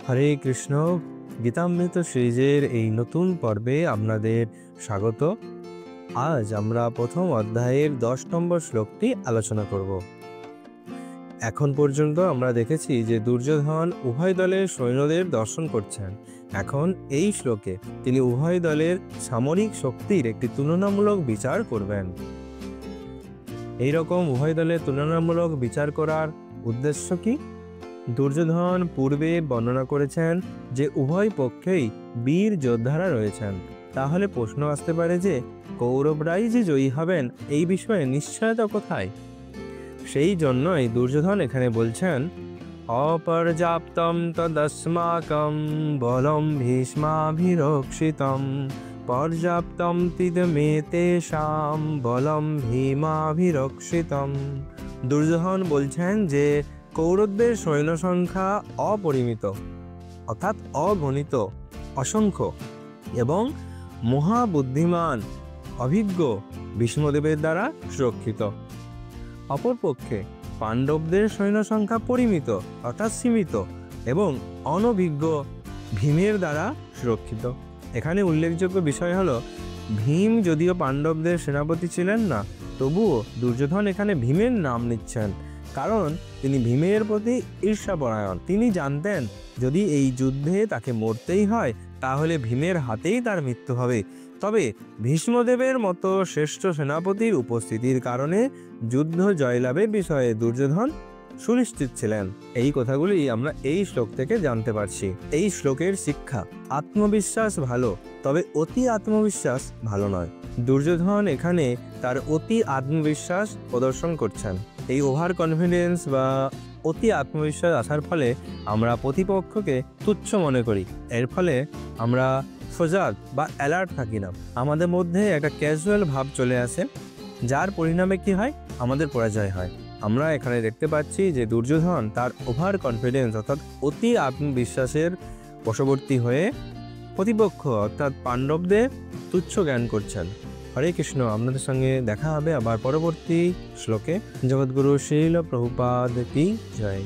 হরে কৃষ্ণ। গীতামৃত সিরিজের এই নতুন পর্বে আপনাদের স্বাগত। আজ আমরা প্রথম অধ্যায়ের 10 নম্বর শ্লোকটি আলোচনা করব। এখন পর্যন্ত আমরা দেখেছি যে দুর্যোধন উভয় দলের সৈন্যদের দর্শন করছেন। এখন এই শ্লোকে তিনি উভয় দলের সামরিক শক্তির একটি তুলনামূলক বিচার করবেন। এই রকম উভয় দলের তুলনামূলক বিচার করার উদ্দেশ্য কি? দুর্যোধন পূর্বে বর্ণনা করেছেন যে উভয় পক্ষেই বীর যোদ্ধারা রয়েছেন। তাহলে প্রশ্ন আসতে পারে যে কৌরবরাই যে জয়ী হবেন এই বিষয়ে নিশ্চয়তা কোথায়? সেই জন্যই দুর্যোধন এখানে বলছেন, অপর্যাপ্তম তদস্মাকম বলম ভীষ্মাভিরক্ষিতম পর্যাপ্তম তিদমে তেষাম বলম ভীমাভিরক্ষিতম। দুর্যোধন বলছেন যে কৌরবদের সৈন্য সংখ্যা অপরিমিত, অর্থাৎ অগণিত, অসংখ্য এবং মহাবুদ্ধিমান অভিজ্ঞ ভীষ্মদেবের দ্বারা সুরক্ষিত। অপরপক্ষে পাণ্ডবদের সৈন্য সংখ্যা পরিমিত, অর্থাৎ সীমিত এবং অনভিজ্ঞ ভীমের দ্বারা সুরক্ষিত। এখানে উল্লেখযোগ্য বিষয় হলো, ভীম যদিও পাণ্ডবদের সেনাপতি ছিলেন না, তবুও দুর্যোধন এখানে ভীমের নাম নিচ্ছেন, কারণ তিনি ভীমের প্রতি ঈর্ষাপরায়ণ। তিনি জানতেন যদি এই যুদ্ধে তাকে মরতেই হয় তাহলে ভীমের হাতেই তার মৃত্যু হবে। তবে ভীষ্মদেবের মতো শ্রেষ্ঠ সেনাপতির উপস্থিতির কারণে যুদ্ধ জয়লাভের বিষয়ে দুর্যোধন সুনিশ্চিত ছিলেন। এই কথাগুলি আমরা এই শ্লোক থেকে জানতে পারছি। এই শ্লোকের শিক্ষা: আত্মবিশ্বাস ভালো, তবে অতি আত্মবিশ্বাস ভালো নয়। দুর্যোধন এখানে তার অতি আত্মবিশ্বাস প্রদর্শন করছেন। এই ওভার কনফিডেন্স বা অতি আত্মবিশ্বাস আসার ফলে আমরা প্রতিপক্ষকে তুচ্ছ মনে করি। এর ফলে আমরা সজাগ বা অ্যালার্ট থাকি না। আমাদের মধ্যে একটা ক্যাজুয়াল ভাব চলে আসে, যার পরিণামে কি হয়? আমাদের পরাজয় হয়। আমরা এখানে দেখতে পাচ্ছি যে দুর্যোধন তার ওভার কনফিডেন্স অর্থাৎ অতি আত্মবিশ্বাসের বশবর্তী হয়ে প্রতিপক্ষ অর্থাৎ পাণ্ডবদের তুচ্ছ জ্ঞান করছেন। হরে কৃষ্ণ। আপনাদের সঙ্গে দেখা হবে আবার পরবর্তী শ্লোকে। জগৎগুরু শ্রীল প্রভুপাদ কি জয়।